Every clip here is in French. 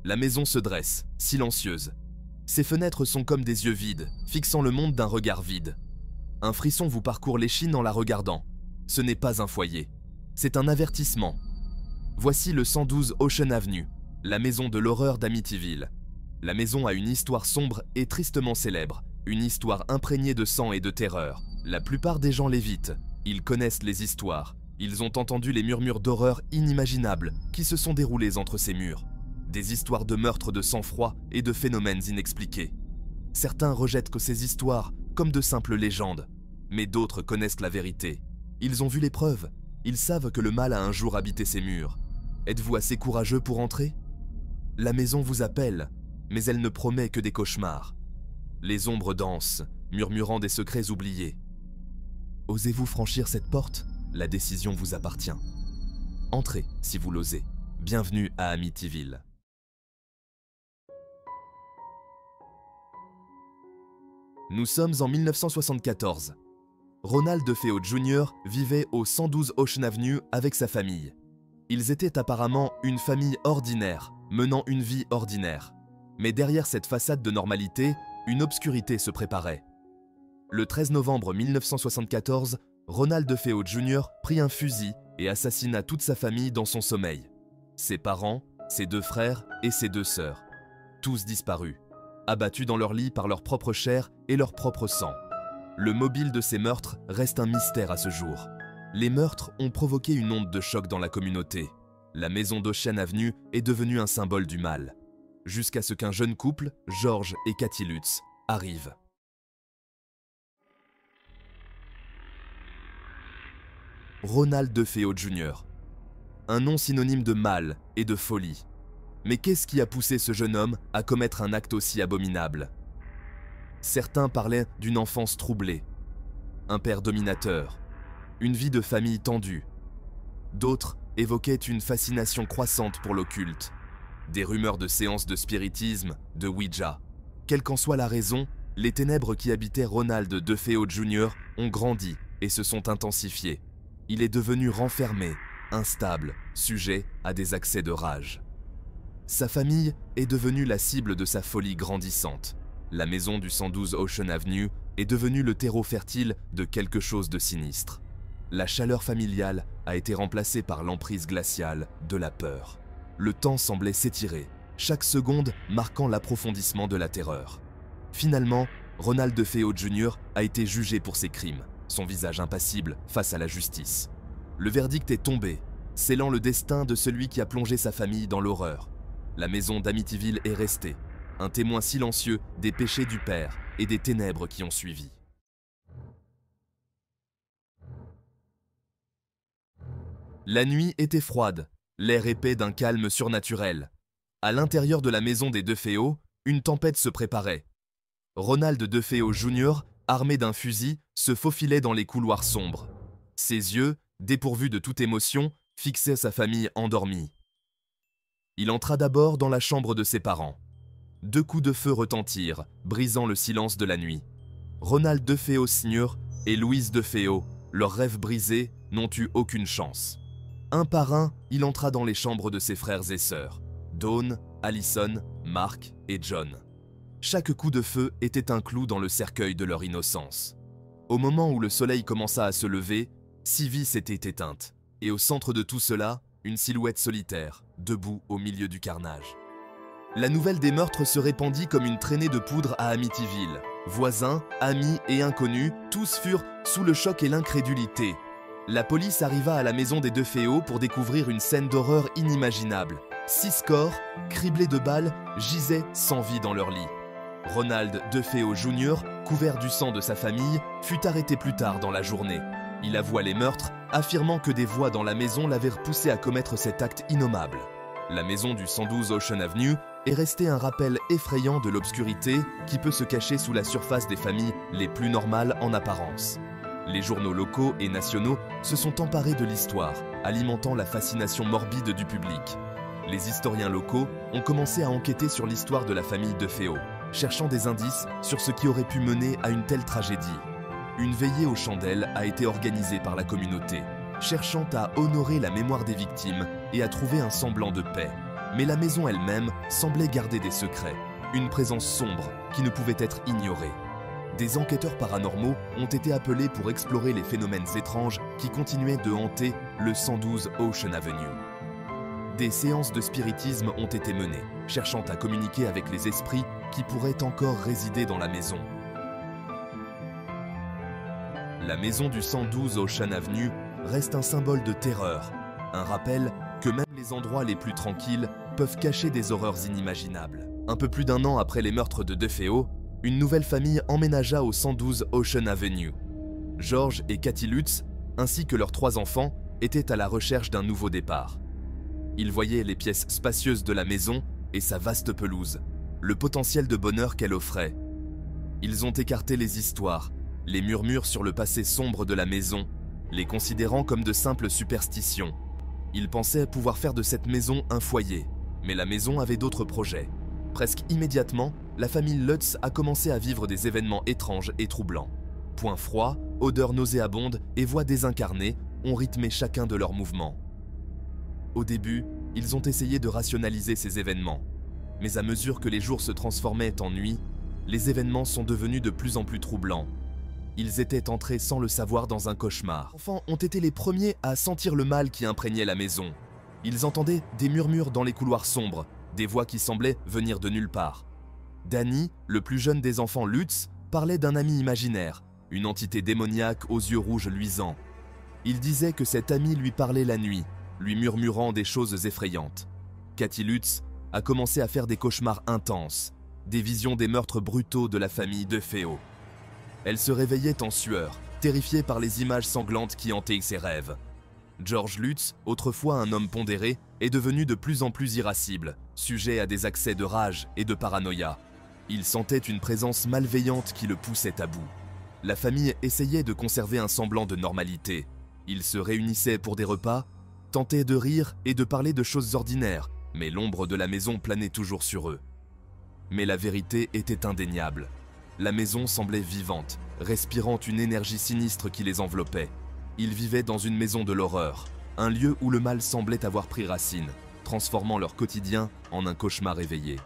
La maison se dresse, silencieuse. Ses fenêtres sont comme des yeux vides, fixant le monde d'un regard vide. Un frisson vous parcourt l'échine en la regardant. Ce n'est pas un foyer, c'est un avertissement. Voici le 112 Ocean Avenue, la maison de l'horreur d'Amityville. La maison a une histoire sombre et tristement célèbre, une histoire imprégnée de sang et de terreur. La plupart des gens l'évitent, ils connaissent les histoires, ils ont entendu les murmures d'horreur inimaginables qui se sont déroulés entre ces murs. Des histoires de meurtres de sang-froid et de phénomènes inexpliqués. Certains rejettent que ces histoires comme de simples légendes, mais d'autres connaissent la vérité. Ils ont vu les preuves, ils savent que le mal a un jour habité ces murs. Êtes-vous assez courageux pour entrer? La maison vous appelle, mais elle ne promet que des cauchemars. Les ombres dansent, murmurant des secrets oubliés. Osez-vous franchir cette porte? La décision vous appartient. Entrez si vous l'osez. Bienvenue à Amityville. Nous sommes en 1974. Ronald DeFeo Jr. vivait au 112 Ocean Avenue avec sa famille. Ils étaient apparemment une famille ordinaire, menant une vie ordinaire. Mais derrière cette façade de normalité, une obscurité se préparait. Le 13 novembre 1974, Ronald DeFeo Jr. prit un fusil et assassina toute sa famille dans son sommeil. Ses parents, ses 2 frères et ses 2 sœurs. Tous disparus, abattus dans leur lit par leur propre chair et leur propre sang. Le mobile de ces meurtres reste un mystère à ce jour. Les meurtres ont provoqué une onde de choc dans la communauté. La maison d'Ocean Avenue est devenue un symbole du mal. Jusqu'à ce qu'un jeune couple, George et Kathy Lutz, arrive. Ronald DeFeo Jr. Un nom synonyme de mal et de folie. Mais qu'est-ce qui a poussé ce jeune homme à commettre un acte aussi abominable? Certains parlaient d'une enfance troublée, un père dominateur, une vie de famille tendue. D'autres évoquaient une fascination croissante pour l'occulte, des rumeurs de séances de spiritisme, de Ouija. Quelle qu'en soit la raison, les ténèbres qui habitaient Ronald DeFeo Jr. ont grandi et se sont intensifiées. Il est devenu renfermé, instable, sujet à des accès de rage. Sa famille est devenue la cible de sa folie grandissante. La maison du 112 Ocean Avenue est devenue le terreau fertile de quelque chose de sinistre. La chaleur familiale a été remplacée par l'emprise glaciale de la peur. Le temps semblait s'étirer, chaque seconde marquant l'approfondissement de la terreur. Finalement, Ronald DeFeo Jr. a été jugé pour ses crimes, son visage impassible face à la justice. Le verdict est tombé, scellant le destin de celui qui a plongé sa famille dans l'horreur. La maison d'Amityville est restée, un témoin silencieux des péchés du père et des ténèbres qui ont suivi. La nuit était froide, l'air épais d'un calme surnaturel. À l'intérieur de la maison des DeFeo, une tempête se préparait. Ronald DeFeo Jr., armé d'un fusil, se faufilait dans les couloirs sombres. Ses yeux, dépourvus de toute émotion, fixaient sa famille endormie. Il entra d'abord dans la chambre de ses parents. 2 coups de feu retentirent, brisant le silence de la nuit. Ronald DeFeo Sr. et Louise DeFeo, leurs rêves brisés, n'ont eu aucune chance. Un par un, il entra dans les chambres de ses frères et sœurs, Dawn, Allison, Mark et John. Chaque coup de feu était un clou dans le cercueil de leur innocence. Au moment où le soleil commença à se lever, 6 vies s'étaient éteintes, et au centre de tout cela, une silhouette solitaire, debout au milieu du carnage. La nouvelle des meurtres se répandit comme une traînée de poudre à Amityville. Voisins, amis et inconnus, tous furent sous le choc et l'incrédulité. La police arriva à la maison des DeFeo pour découvrir une scène d'horreur inimaginable. 6 corps, criblés de balles, gisaient sans vie dans leur lit. Ronald DeFeo Jr., couvert du sang de sa famille, fut arrêté plus tard dans la journée. Il avoua les meurtres, affirmant que des voix dans la maison l'avaient repoussé à commettre cet acte innommable. La maison du 112 Ocean Avenue est restée un rappel effrayant de l'obscurité qui peut se cacher sous la surface des familles les plus normales en apparence. Les journaux locaux et nationaux se sont emparés de l'histoire, alimentant la fascination morbide du public. Les historiens locaux ont commencé à enquêter sur l'histoire de la famille DeFeo, cherchant des indices sur ce qui aurait pu mener à une telle tragédie. Une veillée aux chandelles a été organisée par la communauté, cherchant à honorer la mémoire des victimes et à trouver un semblant de paix. Mais la maison elle-même semblait garder des secrets, une présence sombre qui ne pouvait être ignorée. Des enquêteurs paranormaux ont été appelés pour explorer les phénomènes étranges qui continuaient de hanter le 112 Ocean Avenue. Des séances de spiritisme ont été menées, cherchant à communiquer avec les esprits qui pourraient encore résider dans la maison. La maison du 112 Ocean Avenue reste un symbole de terreur, un rappel que même les endroits les plus tranquilles peuvent cacher des horreurs inimaginables. Un peu plus d'1 an après les meurtres de DeFeo, une nouvelle famille emménagea au 112 Ocean Avenue. George et Kathy Lutz, ainsi que leurs 3 enfants, étaient à la recherche d'un nouveau départ. Ils voyaient les pièces spacieuses de la maison et sa vaste pelouse, le potentiel de bonheur qu'elle offrait. Ils ont écarté les histoires, les murmures sur le passé sombre de la maison, les considérant comme de simples superstitions. Ils pensaient pouvoir faire de cette maison un foyer, mais la maison avait d'autres projets. Presque immédiatement, la famille Lutz a commencé à vivre des événements étranges et troublants. Points froids, odeurs nauséabondes et voix désincarnées ont rythmé chacun de leurs mouvements. Au début, ils ont essayé de rationaliser ces événements. Mais à mesure que les jours se transformaient en nuit, les événements sont devenus de plus en plus troublants. Ils étaient entrés sans le savoir dans un cauchemar. Les enfants ont été les premiers à sentir le mal qui imprégnait la maison. Ils entendaient des murmures dans les couloirs sombres, des voix qui semblaient venir de nulle part. Danny, le plus jeune des enfants Lutz, parlait d'un ami imaginaire, une entité démoniaque aux yeux rouges luisants. Il disait que cet ami lui parlait la nuit, lui murmurant des choses effrayantes. Kathy Lutz a commencé à faire des cauchemars intenses, des visions des meurtres brutaux de la famille DeFeo. Elle se réveillait en sueur, terrifiée par les images sanglantes qui hantaient ses rêves. George Lutz, autrefois un homme pondéré, est devenu de plus en plus irascible, sujet à des accès de rage et de paranoïa. Il sentait une présence malveillante qui le poussait à bout. La famille essayait de conserver un semblant de normalité. Ils se réunissaient pour des repas, tentaient de rire et de parler de choses ordinaires, mais l'ombre de la maison planait toujours sur eux. Mais la vérité était indéniable. La maison semblait vivante, respirant une énergie sinistre qui les enveloppait. Ils vivaient dans une maison de l'horreur, un lieu où le mal semblait avoir pris racine, transformant leur quotidien en un cauchemar éveillé.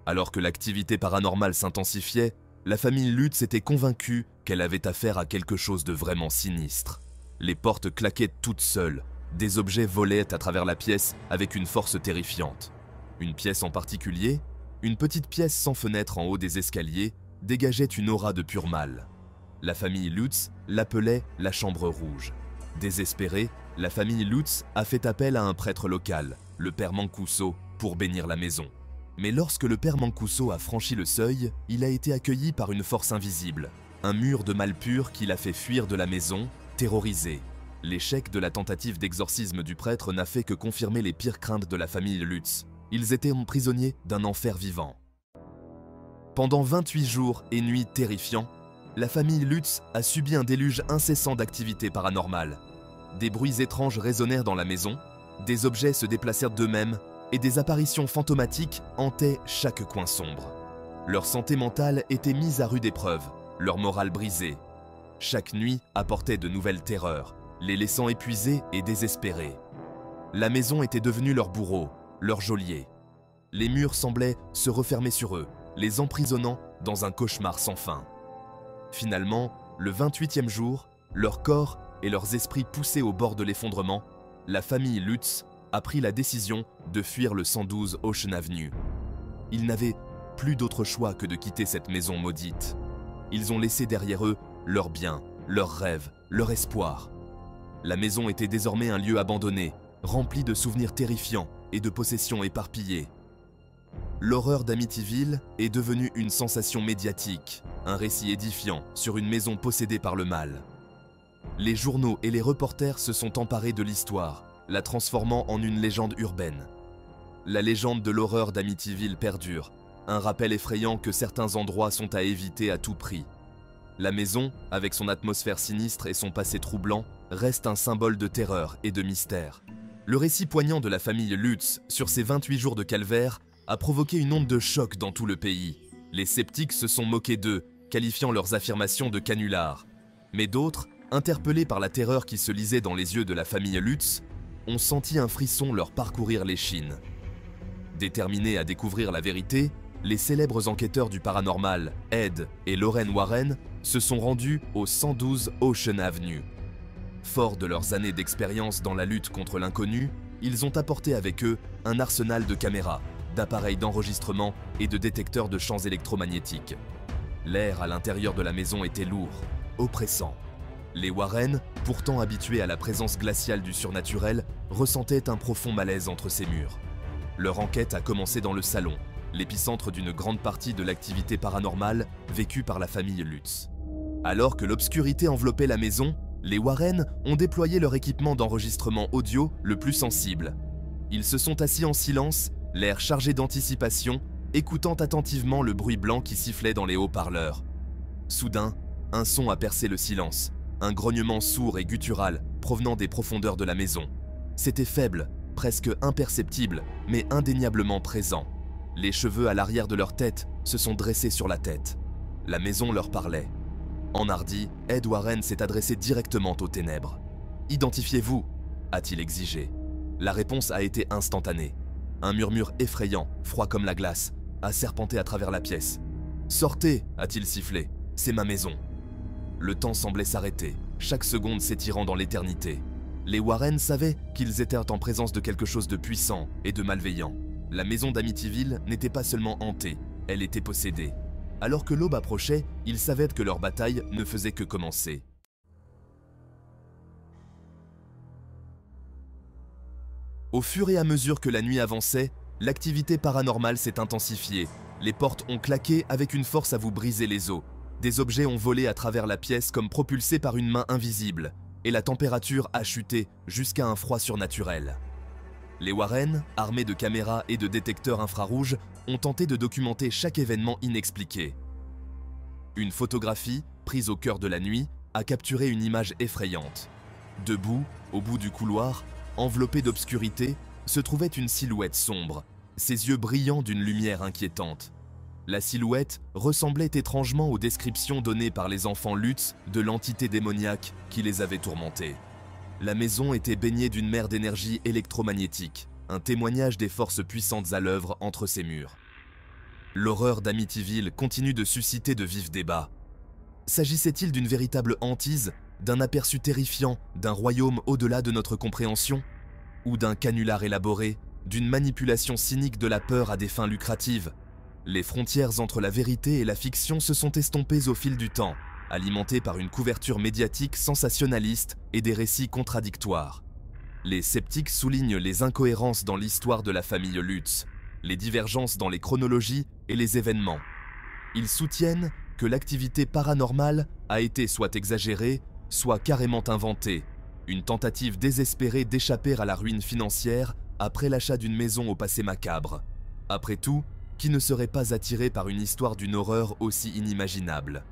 Alors que l'activité paranormale s'intensifiait, la famille Lutz était convaincue qu'elle avait affaire à quelque chose de vraiment sinistre. Les portes claquaient toutes seules, des objets volaient à travers la pièce avec une force terrifiante. Une pièce en particulier, une petite pièce sans fenêtre en haut des escaliers, dégageait une aura de pur mal. La famille Lutz l'appelait la chambre rouge. Désespérée, la famille Lutz a fait appel à un prêtre local, le père Mancuso, pour bénir la maison. Mais lorsque le père Mancuso a franchi le seuil, il a été accueilli par une force invisible, un mur de mal pur qui l'a fait fuir de la maison, terrorisé. L'échec de la tentative d'exorcisme du prêtre n'a fait que confirmer les pires craintes de la famille Lutz. Ils étaient prisonniers d'un enfer vivant. Pendant 28 jours et nuits terrifiants, la famille Lutz a subi un déluge incessant d'activités paranormales. Des bruits étranges résonnèrent dans la maison, des objets se déplacèrent d'eux-mêmes et des apparitions fantomatiques hantaient chaque coin sombre. Leur santé mentale était mise à rude épreuve, leur morale brisée. Chaque nuit apportait de nouvelles terreurs, les laissant épuisés et désespérés. La maison était devenue leur bourreau, leur geôlier. Les murs semblaient se refermer sur eux, les emprisonnant dans un cauchemar sans fin. Finalement, le 28e jour, leurs corps et leurs esprits poussés au bord de l'effondrement, la famille Lutz a pris la décision de fuir le 112 Ocean Avenue. Ils n'avaient plus d'autre choix que de quitter cette maison maudite. Ils ont laissé derrière eux leurs biens, leurs rêves, leur espoir. La maison était désormais un lieu abandonné, rempli de souvenirs terrifiants et de possessions éparpillées. L'horreur d'Amityville est devenue une sensation médiatique, un récit édifiant sur une maison possédée par le mal. Les journaux et les reporters se sont emparés de l'histoire, la transformant en une légende urbaine. La légende de l'horreur d'Amityville perdure, un rappel effrayant que certains endroits sont à éviter à tout prix. La maison, avec son atmosphère sinistre et son passé troublant, reste un symbole de terreur et de mystère. Le récit poignant de la famille Lutz sur ces 28 jours de calvaire a provoqué une onde de choc dans tout le pays. Les sceptiques se sont moqués d'eux, qualifiant leurs affirmations de canulars. Mais d'autres, Interpellés par la terreur qui se lisait dans les yeux de la famille Lutz, on sentit un frisson leur parcourir l'échine. Déterminés à découvrir la vérité, les célèbres enquêteurs du paranormal, Ed et Lorraine Warren, se sont rendus au 112 Ocean Avenue. Forts de leurs années d'expérience dans la lutte contre l'inconnu, ils ont apporté avec eux un arsenal de caméras, d'appareils d'enregistrement et de détecteurs de champs électromagnétiques. L'air à l'intérieur de la maison était lourd, oppressant. Les Warren, pourtant habitués à la présence glaciale du surnaturel, ressentaient un profond malaise entre ces murs. Leur enquête a commencé dans le salon, l'épicentre d'une grande partie de l'activité paranormale vécue par la famille Lutz. Alors que l'obscurité enveloppait la maison, les Warren ont déployé leur équipement d'enregistrement audio le plus sensible. Ils se sont assis en silence, l'air chargé d'anticipation, écoutant attentivement le bruit blanc qui sifflait dans les haut-parleurs. Soudain, un son a percé le silence, un grognement sourd et guttural provenant des profondeurs de la maison. C'était faible, presque imperceptible, mais indéniablement présent. Les cheveux à l'arrière de leur tête se sont dressés sur la tête. La maison leur parlait. Enhardi, Ed Warren s'est adressé directement aux ténèbres. « Identifiez-vous » a-t-il exigé. La réponse a été instantanée. Un murmure effrayant, froid comme la glace, a serpenté à travers la pièce. « Sortez » a-t-il sifflé. « C'est ma maison. » Le temps semblait s'arrêter, chaque seconde s'étirant dans l'éternité. Les Warren savaient qu'ils étaient en présence de quelque chose de puissant et de malveillant. La maison d'Amityville n'était pas seulement hantée, elle était possédée. Alors que l'aube approchait, ils savaient que leur bataille ne faisait que commencer. Au fur et à mesure que la nuit avançait, l'activité paranormale s'est intensifiée. Les portes ont claqué avec une force à vous briser les os. Des objets ont volé à travers la pièce comme propulsés par une main invisible, et la température a chuté jusqu'à un froid surnaturel. Les Warren, armés de caméras et de détecteurs infrarouges, ont tenté de documenter chaque événement inexpliqué. Une photographie, prise au cœur de la nuit, a capturé une image effrayante. Debout, au bout du couloir, enveloppée d'obscurité, se trouvait une silhouette sombre, ses yeux brillants d'une lumière inquiétante. La silhouette ressemblait étrangement aux descriptions données par les enfants Lutz de l'entité démoniaque qui les avait tourmentés. La maison était baignée d'une mer d'énergie électromagnétique, un témoignage des forces puissantes à l'œuvre entre ses murs. L'horreur d'Amityville continue de susciter de vifs débats. S'agissait-il d'une véritable hantise, d'un aperçu terrifiant, d'un royaume au-delà de notre compréhension, ou d'un canular élaboré, d'une manipulation cynique de la peur à des fins lucratives? Les frontières entre la vérité et la fiction se sont estompées au fil du temps, alimentées par une couverture médiatique sensationnaliste et des récits contradictoires. Les sceptiques soulignent les incohérences dans l'histoire de la famille Lutz, les divergences dans les chronologies et les événements. Ils soutiennent que l'activité paranormale a été soit exagérée, soit carrément inventée, une tentative désespérée d'échapper à la ruine financière après l'achat d'une maison au passé macabre. Après tout, qui ne serait pas attiré par une histoire d'une horreur aussi inimaginable?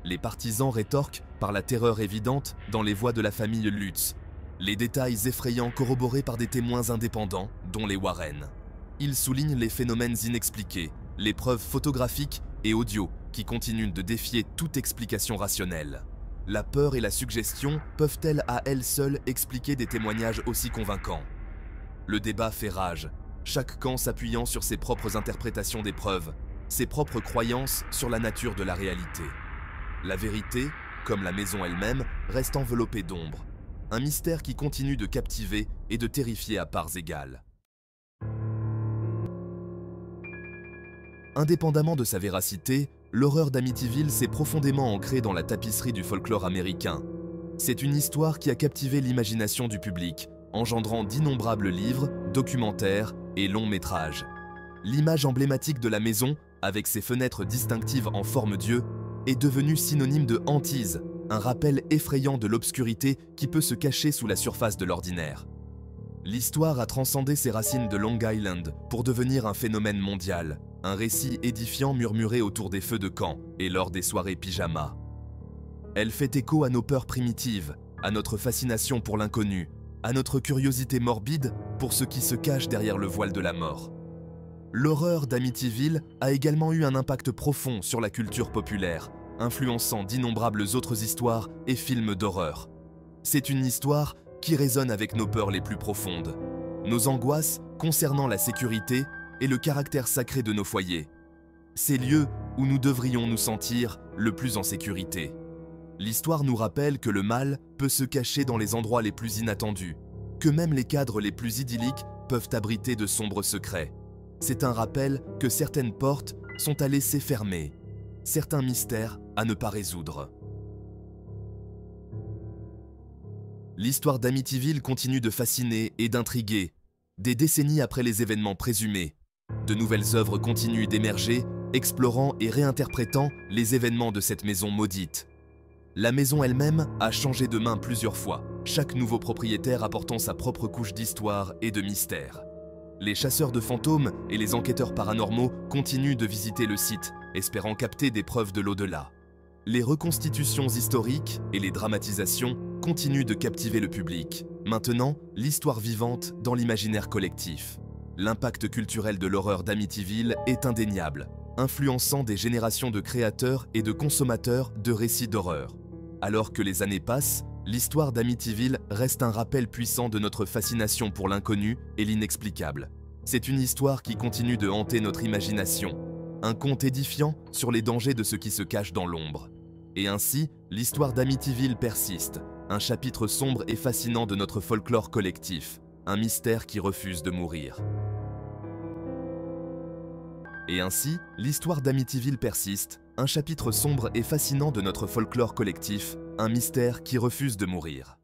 Les partisans rétorquent par la terreur évidente dans les voix de la famille Lutz, les détails effrayants corroborés par des témoins indépendants, dont les Warren. Ils soulignent les phénomènes inexpliqués, les preuves photographiques et audio qui continuent de défier toute explication rationnelle. La peur et la suggestion peuvent-elles à elles seules expliquer des témoignages aussi convaincants? Le débat fait rage, chaque camp s'appuyant sur ses propres interprétations des preuves, ses propres croyances sur la nature de la réalité. La vérité, comme la maison elle-même, reste enveloppée d'ombre, un mystère qui continue de captiver et de terrifier à parts égales. Indépendamment de sa véracité, l'horreur d'Amityville s'est profondément ancrée dans la tapisserie du folklore américain. C'est une histoire qui a captivé l'imagination du public, engendrant d'innombrables livres, documentaires et longs métrages. L'image emblématique de la maison, avec ses fenêtres distinctives en forme d'yeux, est devenue synonyme de hantise, un rappel effrayant de l'obscurité qui peut se cacher sous la surface de l'ordinaire. L'histoire a transcendé ses racines de Long Island pour devenir un phénomène mondial, un récit édifiant murmuré autour des feux de camp et lors des soirées pyjama. Elle fait écho à nos peurs primitives, à notre fascination pour l'inconnu, à notre curiosité morbide pour ce qui se cache derrière le voile de la mort. L'horreur d'Amityville a également eu un impact profond sur la culture populaire, influençant d'innombrables autres histoires et films d'horreur. C'est une histoire qui résonne avec nos peurs les plus profondes, nos angoisses concernant la sécurité et le caractère sacré de nos foyers. Ces lieux où nous devrions nous sentir le plus en sécurité. L'histoire nous rappelle que le mal peut se cacher dans les endroits les plus inattendus, que même les cadres les plus idylliques peuvent abriter de sombres secrets. C'est un rappel que certaines portes sont à laisser fermer, certains mystères à ne pas résoudre. L'histoire d'Amityville continue de fasciner et d'intriguer, des décennies après les événements présumés. De nouvelles œuvres continuent d'émerger, explorant et réinterprétant les événements de cette maison maudite. La maison elle-même a changé de main plusieurs fois, chaque nouveau propriétaire apportant sa propre couche d'histoire et de mystère. Les chasseurs de fantômes et les enquêteurs paranormaux continuent de visiter le site, espérant capter des preuves de l'au-delà. Les reconstitutions historiques et les dramatisations continuent de captiver le public, maintenant l'histoire vivante dans l'imaginaire collectif. L'impact culturel de l'horreur d'Amityville est indéniable, influençant des générations de créateurs et de consommateurs de récits d'horreur. Alors que les années passent, l'histoire d'Amityville reste un rappel puissant de notre fascination pour l'inconnu et l'inexplicable. C'est une histoire qui continue de hanter notre imagination, un conte édifiant sur les dangers de ce qui se cache dans l'ombre. Et ainsi, l'histoire d'Amityville persiste, un chapitre sombre et fascinant de notre folklore collectif, un mystère qui refuse de mourir. Et ainsi, l'histoire d'Amityville persiste, un chapitre sombre et fascinant de notre folklore collectif, un mystère qui refuse de mourir.